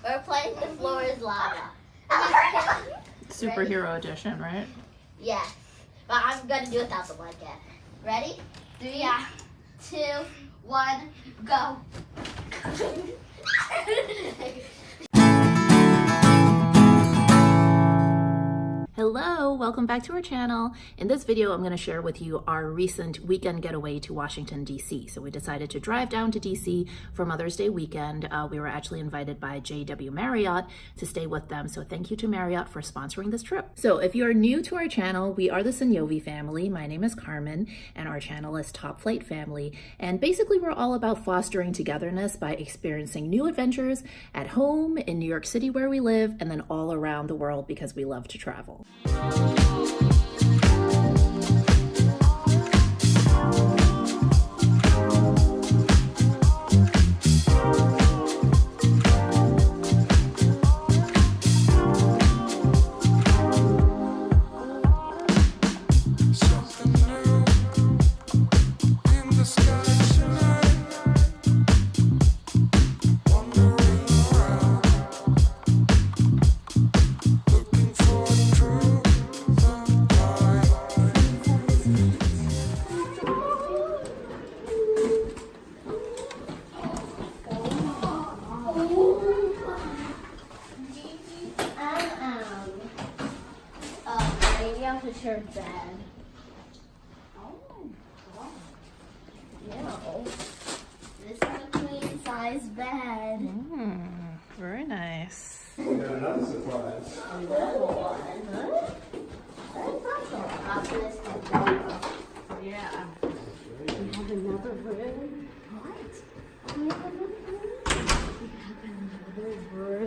We're playing The Floor is Lava. Superhero edition, right? Yes. But I'm going to do it without the blanket. Ready? 3, 2, 1, go. Hello, welcome back to our channel. In this video, I'm going to share with you our recent weekend getaway to Washington, D.C. So we decided to drive down to D.C. for Mother's Day weekend. We were actually invited by JW Marriott to stay with them. So thank you to Marriott for sponsoring this trip. So if you are new to our channel, we are the Sanyovi family. My name is Carmen and our channel is Top Flight Family. And basically we're all about fostering togetherness by experiencing new adventures at home, in New York City where we live, and then all around the world because we love to travel. Your bed. Oh my god. This is a queen size bed. Very nice. We got another surprise. Another one. That's awesome. This can go. Yeah. We have another room. What? We have another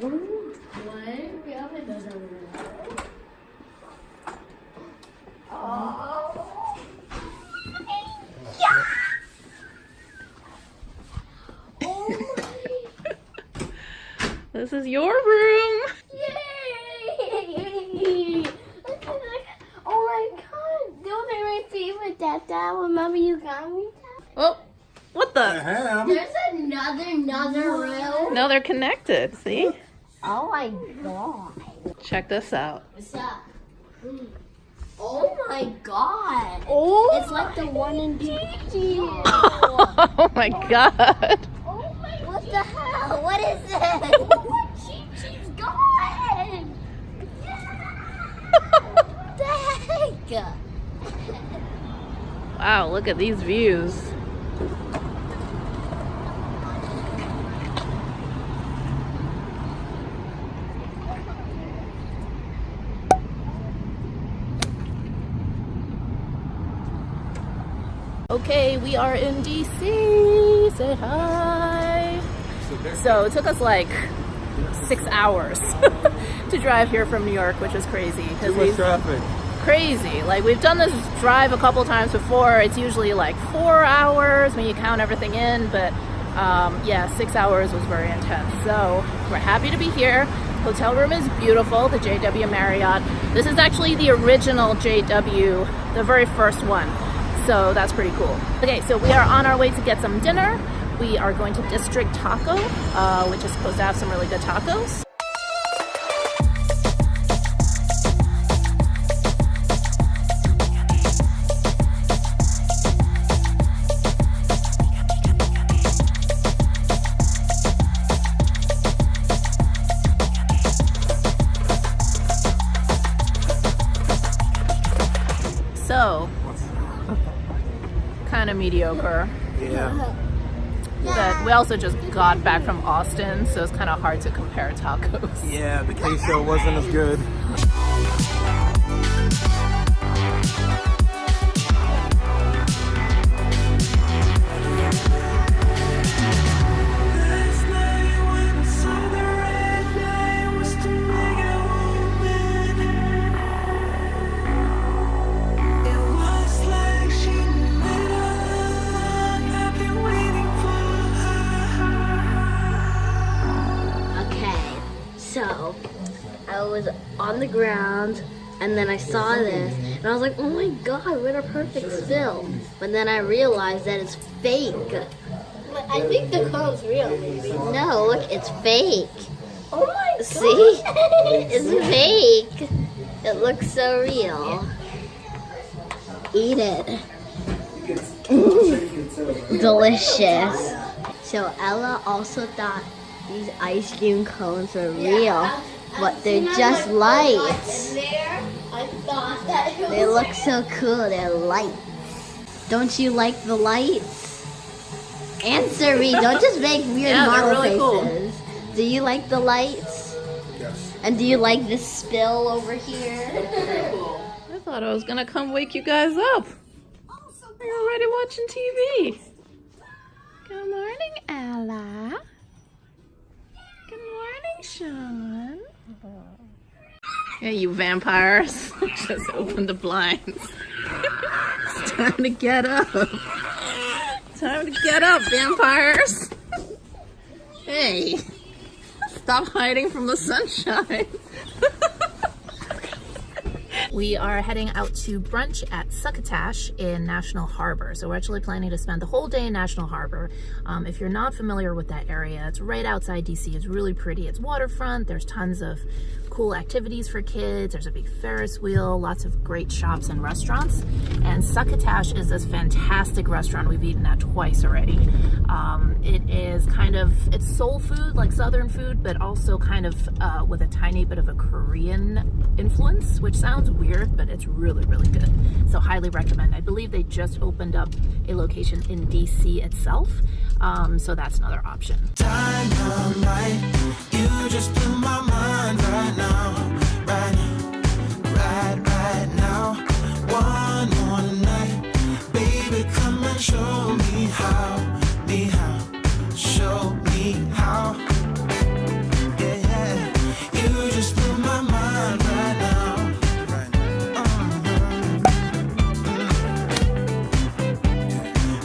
room? What? We have another room. Oh. Yeah. Oh my. This is your room. Yay! Oh my god. Those are my favorite, Dada. Remember you got me that? Oh, what the? There's another room. No, they're connected. See? Oh my god. Check this out. What's up? Oh my god. Oh, it's like the one in D.C. Oh my god. Oh my, what the hell? What is this? Oh my, Chi-Chi's gone. What the heck? Wow, look at these views. Okay, we are in DC. Say hi. So it took us like 6 hours to drive here from New York, which is crazy. Too much traffic. Crazy. Like we've done this drive a couple times before. It's usually like 4 hours when you count everything in, but yeah, 6 hours was very intense. So we're happy to be here. Hotel room is beautiful, the JW Marriott. This is actually the original JW, the very first one. So that's pretty cool. Okay, so we are on our way to get some dinner. We are going to District Taco, which is supposed to have some really good tacos. So, kind of mediocre. Yeah. But we also just got back from Austin, so it's kind of hard to compare tacos. Yeah, the queso wasn't as good. So, I was on the ground and then I saw this and I was like, oh my god, what a perfect spill. But then I realized that it's fake. I think the cone's real, maybe. No, look, it's fake. Oh my god! See? It's fake. It looks so real. Eat it. Delicious. So Ella also thought these ice cream cones were real, but they're just lights. They look so cool. They're lights. Don't you like the lights? Answer me. Don't just make weird model really faces. cool. Do you like the lights? Yes. And do you like this spill over here? I thought I was gonna come wake you guys up. You're already watching TV. Good morning, Ella. Good morning, Sean. Yeah, you vampires. Just open the blinds. It's time to get up. Time to get up, vampires. Hey, stop hiding from the sunshine. We are heading out to brunch at Succotash in National Harbor. So we're actually planning to spend the whole day in National Harbor. If you're not familiar with that area, it's right outside DC. It's really pretty. It's waterfront. There's tons of cool activities for kids. There's a big Ferris wheel, lots of great shops and restaurants. And Succotash is this fantastic restaurant we've eaten at twice already. It is kind of, it's soul food, like Southern food, but also kind of with a tiny bit of a Korean influence, which sounds weird, but it's really, really good. So highly recommend. I believe they just opened up a location in DC itself. So that's another option. Dynamite, you just blew my mind right now, right now. One more night, baby, come and show me how, show me how. Yeah, you just blew my mind right now.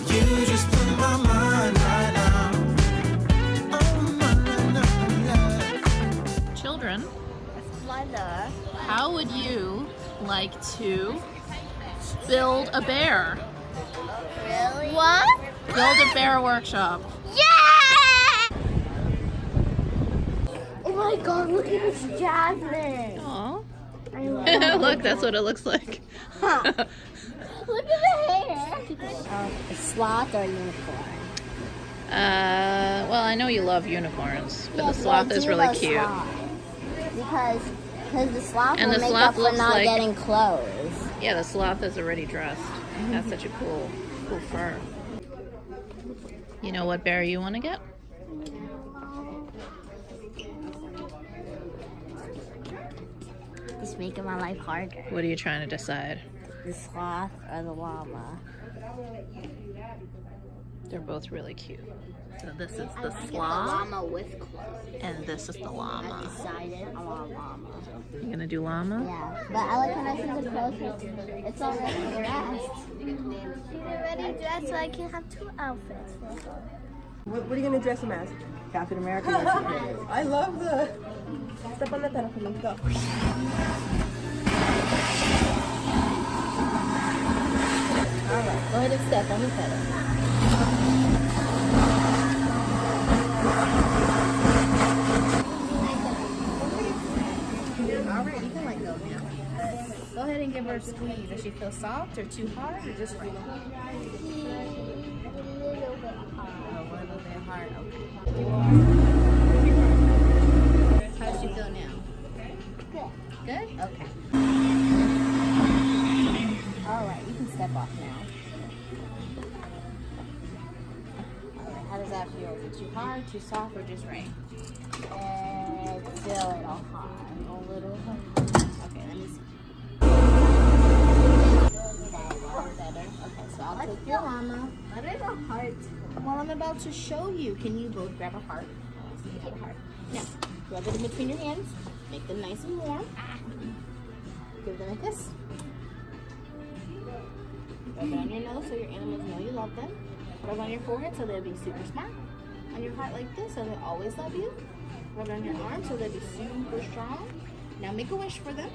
You just blew my mind right now. Children, Mother. how would you like to build a bear? Really? What? Build a bear workshop. Yeah! Oh my god, look at this jasmine. Aw. I love Look, that's what it looks like. Look at the hair. A sloth or a unicorn? Well, I know you love unicorns, but Yes, the sloth but I is do really love cute. sloth. Because the sloth And will the make sloth up for looks not like- getting clothes. Yeah, the sloth is already dressed. That's such a cool fur. You know what bear you want to get? It's making my life harder. What are you trying to decide? The sloth or the llama? They're both really cute. So this is the I want sloth, the llama with clothes. and this is the I llama. decided I want llama. You gonna do llama? Yeah, but I like when I see the clothes. It's already dressed. You're already dressed, so I can have two outfits. What are you gonna dress him as? Captain America. I love the. Step on the pedal for me. Go. All right. Go ahead and step on the pedal. All right, you can let go now. Go ahead and give her a squeeze. Does she feel soft or too hard or just right? A little bit hard. Okay. How does she feel now? Good? Okay. All right, you can step off now. All right, how does that feel? Is it too hard, too soft, or just right? It's still a little hard. A little hard. Okay, let me see. Better. Okay, so I'll take your llama. What is a heart? Well, I'm about to show you. Can you both grab a heart? So you have a heart. Now, rub it in between your hands. Make them nice and warm. Give them a kiss. Rub it on your nose so your animals know you love them. Rub on your forehead so they'll be super smart. On your heart like this so they'll always love you. Rub it on your arm so they'll be super strong. Now make a wish for them.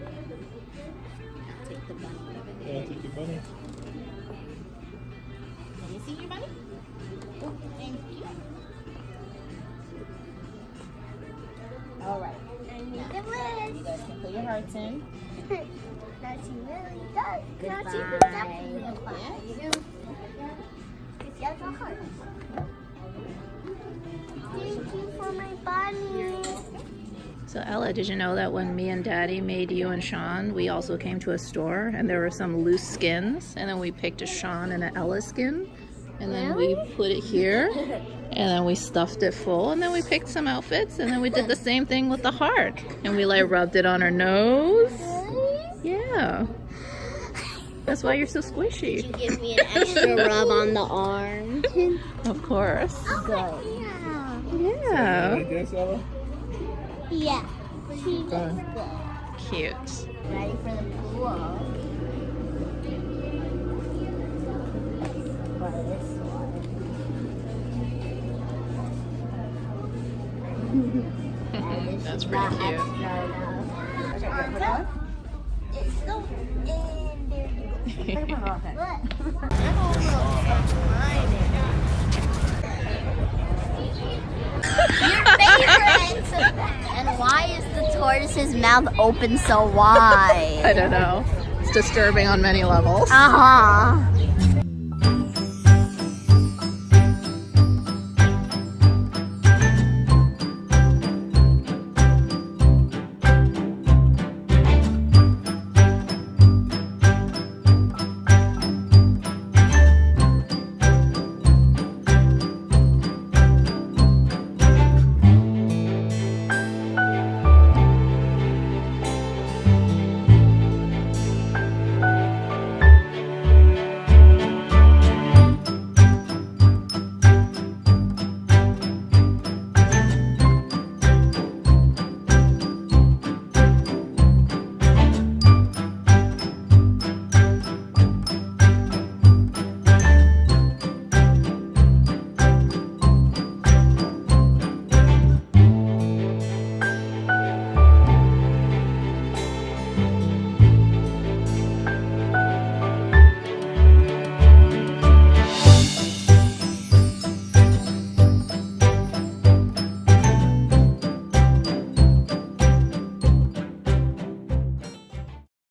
Now take the bunny over there. Yeah, take your bunny. Let me see your bunny. Oh, thank you. Put your hearts in. Now she really does. Now she Goodbye. can definitely apply. Because she has a heart. Thank you for my bunny. So Ella, did you know that when me and Daddy made you and Sean, we also came to a store and there were some loose skins, and then we picked a Sean and an Ella skin, and then we put it here, and then we stuffed it full, and then we picked some outfits, and then we did the same thing with the heart, and we like rubbed it on our nose. Yeah. That's why you're so squishy. You give me an extra rub on the arm. Of course. Good. Yeah. Like this, Ella? Yeah. She looks good. Cute. Ready for the pool. For this one. That's pretty cute. It's so in there. You go. Look. Your favorite. And why is the tortoise's mouth open so wide? I don't know. It's disturbing on many levels. Uh-huh.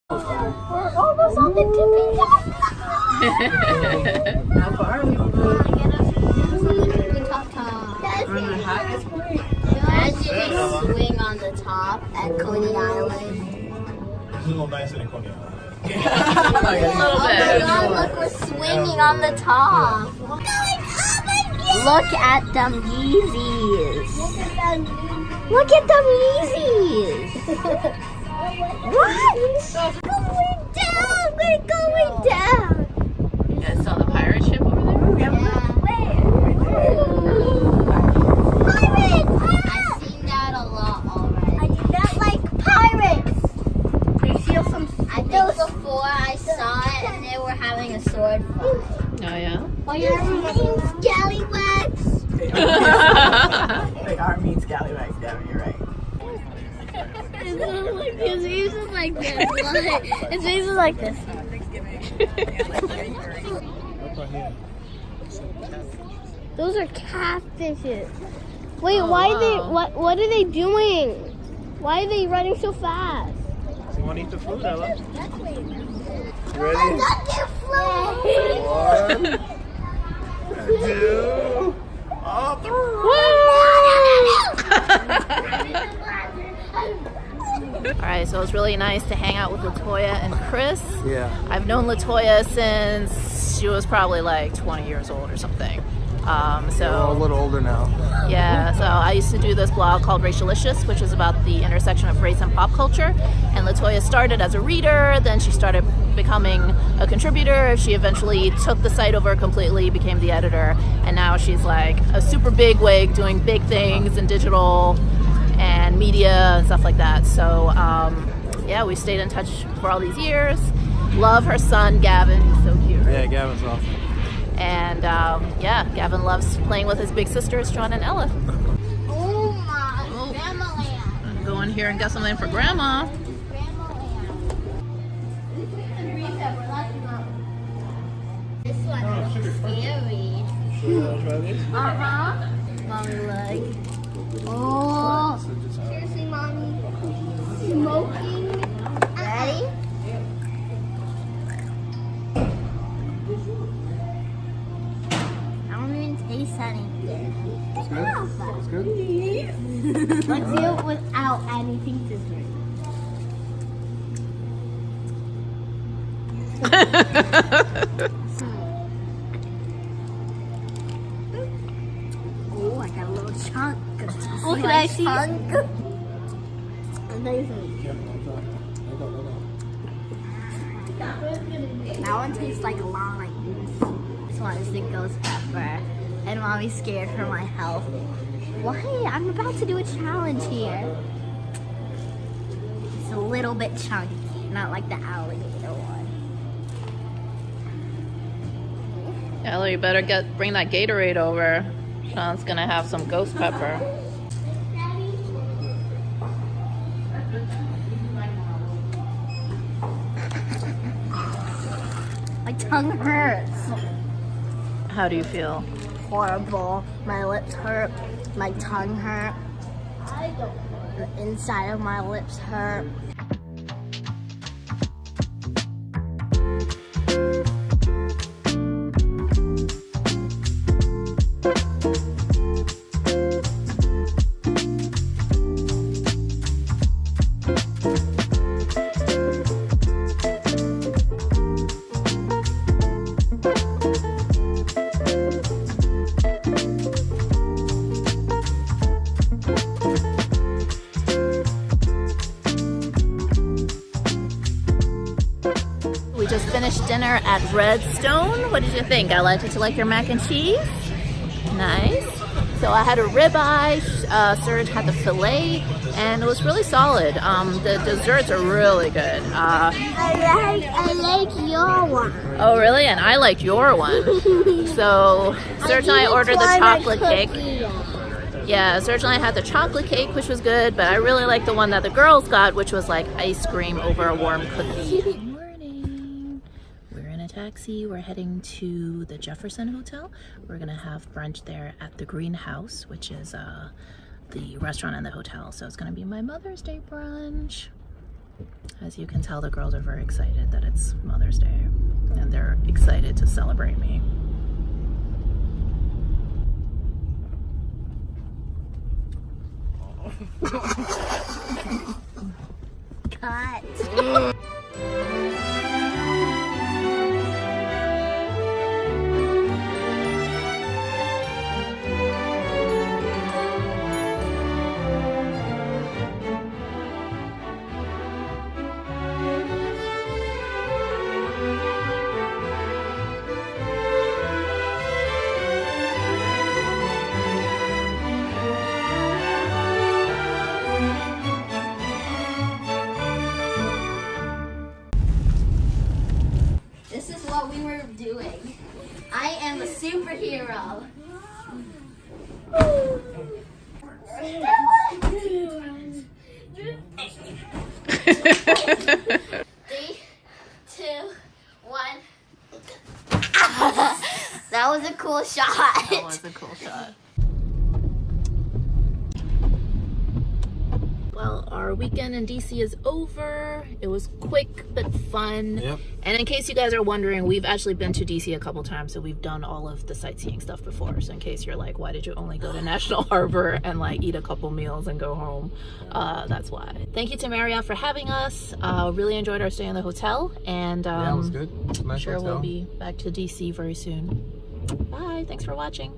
We're almost on the tipping top. How far are we? Get us on the tippy top top. That's We're in the it. highest point. Imagine we swing on the top at Coney Island. This is a little nicer than Coney Island. A little Oh my bit. god, look, we're swinging on the top. Look at them Yeezys. Look at them Yeezys. What? Going down. We're going down. You guys saw the pirate ship over there? Pirates! I've seen that a lot already. I do not like pirates. They steal some. I think before I saw it and they were having a sword fight. Oh yeah? Oh, your name's Scallywags. They are mean scallywags, Gavin, you're right. His face is like this. His face is like this. Look right here. Those are catfishes. Wait, why are they? What are they doing? Why are they running so fast? So you want to eat the food, Ella? You I ready? got their float. 1, 2, all All right, so it was really nice to hang out with Latoya and Chris. Yeah. I've known Latoya since she was probably like 20 years old or something. We're all a So little older now. yeah, so I used to do this blog called Racialicious, which is about the intersection of race and pop culture. And Latoya started as a reader, then she started becoming a contributor. She eventually took the site over completely, became the editor, and now she's like a super big wig doing big things in digital and media and stuff like that. So yeah, we stayed in touch for all these years. Love her son Gavin, he's so cute. Yeah, Gavin's awesome. And yeah, Gavin loves playing with his big sisters, John and Ella. Oh my, Grandma Land. Go in here and get something for Grandma. This one looks scary. Try this? Uh-huh. Mommy, look. Oh. Seriously, Mommy. Smoking Let's do it without anything to drink. Oh, I got a little chunk. Oh, can I see? That one tastes like lime. This one is the ghost pepper. And Mommy's scared for my health. Why? I'm about to do a challenge here. It's a little bit chunky, not like the alligator one. Ellie, you better bring that Gatorade over. Sean's gonna have some ghost pepper. My tongue hurts. How do you feel? Horrible. My lips hurt. My tongue hurt. The inside of my lips hurt. Just finished dinner at Redstone. What did you think, Ella? Did you like your mac and cheese? Nice. So I had a ribeye, Serge had the filet, and it was really solid. The desserts are really good. I like your one. Oh, really? And I liked your one. So Serge and I ordered the chocolate cake. Yeah, Serge and I had the chocolate cake, which was good, but I really liked the one that the girls got, which was like ice cream over a warm cookie. Taxi. We're heading to the Jefferson Hotel. We're gonna have brunch there at the Greenhouse, which is the restaurant and the hotel. So it's gonna be my Mother's Day brunch. As you can tell, the girls are very excited that it's Mother's Day, and they're excited to celebrate me. Cut. What we were doing. I am a superhero. 3, 2, 1. That was a cool shot. That was a cool shot. Well, our weekend in DC is over. It was quick but fun. Yep. And in case you guys are wondering, we've actually been to DC a couple times, so we've done all of the sightseeing stuff before. So in case you're like, why did you only go to National Harbor and like eat a couple meals and go home? That's why. Thank you to Marriott for having us. Really enjoyed our stay in the hotel, and Yeah, it was good. Nice sure hotel. we'll be back to DC very soon. Bye. Thanks for watching.